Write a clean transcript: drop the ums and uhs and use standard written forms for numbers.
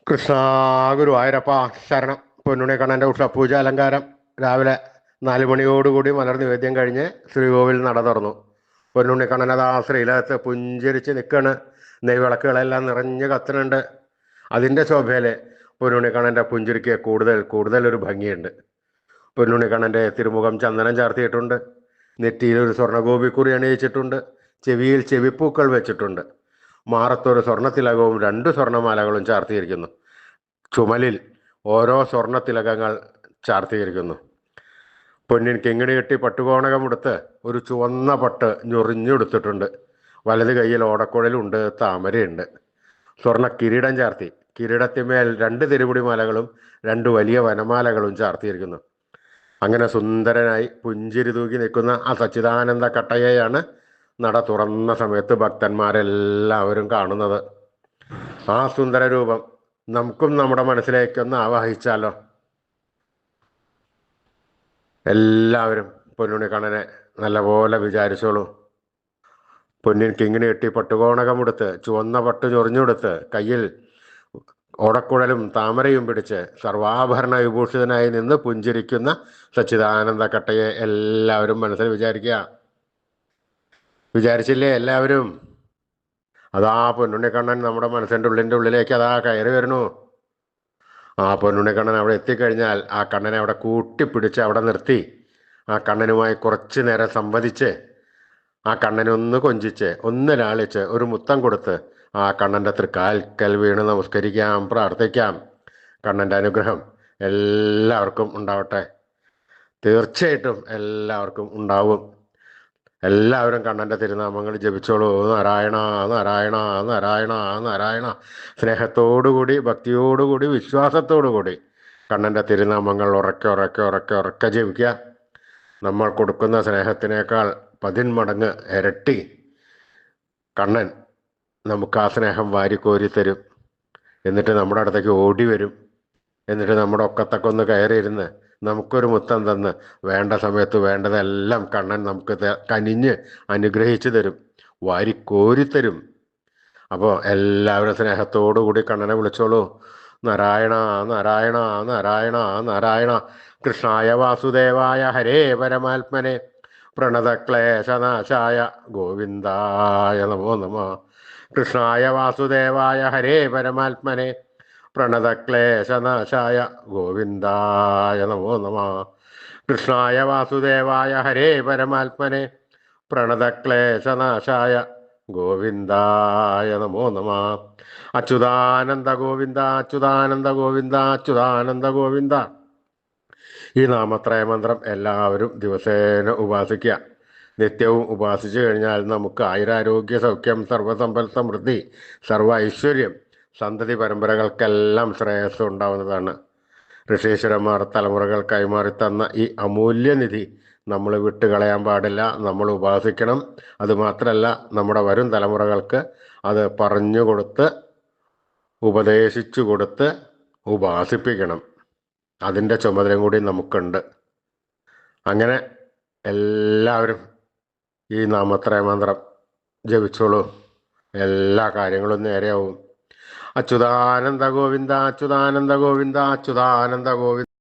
കൃഷ്ണ ഗുരുവായൂരപ്പ ശരണം. പൊന്നുണിക്കണ്ണൻ്റെ ഉഷപൂജ അലങ്കാരം രാവിലെ 4 മണിയോടുകൂടി മലർ നിവേദ്യം കഴിഞ്ഞ് ശ്രീകോവിൽ നട തുറന്നു. പൊന്നുണ്ണിക്കണ്ണനതാ ശ്രീലകത്ത് പുഞ്ചിരിച്ച് നിൽക്കണ്. നെയ്വിളക്കുകളെല്ലാം നിറഞ്ഞ് കത്തുന്നുണ്ട്. അതിൻ്റെ ശോഭയിൽ പൊന്നുണ്ണിക്കണ്ണൻ്റെ പുഞ്ചിരിക്ക് കൂടുതൽ കൂടുതൽ ഒരു ഭംഗിയുണ്ട്. പൊന്നുണ്ണിക്കണ്ണൻ്റെ തിരുമുഖം ചന്ദനം ചാർത്തിയിട്ടുണ്ട്. നെറ്റിയിൽ ഒരു സ്വർണ്ണഗോപിക്കുറി അണിയിച്ചിട്ടുണ്ട്. ചെവിയിൽ ചെവിപ്പൂക്കൾ വെച്ചിട്ടുണ്ട്. മാറത്തൊരു സ്വർണ്ണത്തിലകവും 2 സ്വർണ്ണമാലകളും ചാർത്തിയിരിക്കുന്നു. ചുമലിൽ ഓരോ സ്വർണ്ണത്തിലകങ്ങൾ ചാർത്തിയിരിക്കുന്നു. പൊന്നിൻ കിങ്ങിണി കെട്ടി പട്ടുകോണകമെടുത്ത് ഒരു ചുവന്ന പട്ട് ഞൊറിഞ്ഞെടുത്തിട്ടുണ്ട്. വലത് കൈയിൽ ഓടക്കുഴലുണ്ട്, താമരയുണ്ട്. സ്വർണ്ണ കിരീടം ചാർത്തി. കിരീടത്തിന്മേൽ 2 തിരുമുടിമാലകളും 2 വലിയ വനമാലകളും ചാർത്തിയിരിക്കുന്നു. അങ്ങനെ സുന്ദരനായി പുഞ്ചിരി തൂക്കി നിൽക്കുന്ന ആ സച്ചിദാനന്ദ കട്ടയെയാണ് നട തുറന്ന സമയത്ത് ഭക്തന്മാരെല്ലാവരും കാണുന്നത്. ആ സുന്ദര രൂപം നമുക്കും നമ്മുടെ മനസ്സിലേക്കൊന്ന് ആവാഹിച്ചാലോ? എല്ലാവരും പൊന്നുണ്ണിക്കണ്ണനെ നല്ലപോലെ വിചാരിച്ചോളൂ. പൊന്നിൻ കിങ്ങിണി കെട്ടി പട്ടുകോണകമെടുത്ത് ചുവന്ന പട്ട് ചൊറിഞ്ഞെടുത്ത് കയ്യിൽ ഓടക്കുഴലും താമരയും പിടിച്ച് സർവാഭരണ വിഭൂഷിതനായി നിന്ന് പുഞ്ചിരിക്കുന്ന സച്ചിദാനന്ദ കട്ടയെ എല്ലാവരും മനസ്സിൽ വിചാരിച്ചില്ലേ എല്ലാവരും? അതാ പൊന്നുണ്ണിക്കണ്ണൻ നമ്മുടെ മനസ്സിൻ്റെ ഉള്ളിലേക്ക് അതാ കയറി വരുന്നു. ആ പൊന്നുണ്ണിക്കണ്ണൻ അവിടെ എത്തിക്കഴിഞ്ഞാൽ ആ കണ്ണനെ അവിടെ കൂട്ടിപ്പിടിച്ച് അവിടെ നിർത്തി ആ കണ്ണനുമായി കുറച്ചു നേരം സംവദിച്ച് ആ കണ്ണനെ ഒന്ന് കൊഞ്ചിച്ച് ഒന്ന് ലാളിച്ച് ഒരു മുത്തം കൊടുത്ത് ആ കണ്ണൻ്റെ തൃക്കാൽക്കൽ വീണ് നമസ്കരിക്കാം, പ്രാർത്ഥിക്കാം. കണ്ണൻ്റെ അനുഗ്രഹം എല്ലാവർക്കും ഉണ്ടാവട്ടെ. തീർച്ചയായിട്ടും എല്ലാവർക്കും ഉണ്ടാവും. എല്ലാവരും കണ്ണൻ്റെ തിരുനാമങ്ങൾ ജപിച്ചോളൂ. നാരായണ നാരായണ നാരായണ നാരായണ. സ്നേഹത്തോടുകൂടി, ഭക്തിയോടുകൂടി, വിശ്വാസത്തോടുകൂടി കണ്ണൻ്റെ തിരുനാമങ്ങൾ ഉറക്കെ ഉറക്കെ ഉറക്കെ ഉറക്കെ ജപിക്കുക. നമ്മൾ കൊടുക്കുന്ന സ്നേഹത്തിനേക്കാൾ 10 മടങ്ങ് ഇരട്ടി കണ്ണൻ നമുക്ക് ആ സ്നേഹം വാരിക്കോരി തരും. എന്നിട്ട് നമ്മുടെ അടുത്തേക്ക് ഓടി വരും. എന്നിട്ട് നമ്മുടെ ഒക്കത്തൊക്കെ ഒന്ന് കയറിയിരുന്ന് നമുക്കൊരു മുത്തം തന്ന് വേണ്ട സമയത്ത് വേണ്ടതെല്ലാം കണ്ണൻ നമുക്ക് കനിഞ്ഞ് അനുഗ്രഹിച്ചു തരും, വാരിക്കോരിത്തരും. അപ്പോൾ എല്ലാവരും സ്നേഹത്തോടു കൂടി കണ്ണനെ വിളിച്ചോളൂ. നാരായണ നാരായണ നാരായണ നാരായണ. കൃഷ്ണായ വാസുദേവായ ഹരേ പരമാത്മനെ പ്രണതക്ലേശനാശായ ഗോവിന്ദായ നമോ നമ. കൃഷ്ണായ വാസുദേവായ ഹരേ പരമാത്മനെ പ്രണതക്ലേശനാശായ ഗോവിന്ദായ നമോ നമ. കൃഷ്ണായ വാസുദേവായ ഹരേ പരമാത്മനെ പ്രണതക്ലേശനാശായ ഗോവിന്ദായ നമോ നമ. അച്യുതാനന്ദ ഗോവിന്ദ അച്യുതാനന്ദ ഗോവിന്ദ അച്യുതാനന്ദ ഗോവിന്ദ. ഈ നാമത്രയ മന്ത്രം എല്ലാവരും ദിവസേന ഉപാസിക്കുക. നിത്യവും ഉപാസിച്ചു കഴിഞ്ഞാൽ നമുക്ക് ആയുരാരോഗ്യ സൗഖ്യം, സർവസമ്പൽ സമൃദ്ധി, സർവ ഐശ്വര്യം, സന്തതി പരമ്പരകൾക്കെല്ലാം ശ്രേയസ് ഉണ്ടാവുന്നതാണ്. ഋഷീശ്വരന്മാർ തലമുറകൾ കൈമാറി തന്ന ഈ അമൂല്യനിധി നമ്മൾ വിട്ടുകളയാൻ പാടില്ല. നമ്മൾ ഉപാസിക്കണം. അതുമാത്രമല്ല, നമ്മുടെ വരും തലമുറകൾക്ക് അത് പറഞ്ഞു കൊടുത്ത് ഉപദേശിച്ചു കൊടുത്ത് ഉപാസിപ്പിക്കണം. അതിൻ്റെ ചുമതലയും കൂടി നമുക്കുണ്ട്. അങ്ങനെ എല്ലാവരും ഈ നാമത്രയ മന്ത്രം ജപിച്ചോളൂ. എല്ലാ കാര്യങ്ങളും നേരെയാവും. അച്യുതാനന്ദ ഗോവിന്ദ അച്യുതാനന്ദ ഗോവിന്ദ അച്യുതാനന്ദ ഗോവിന്ദ.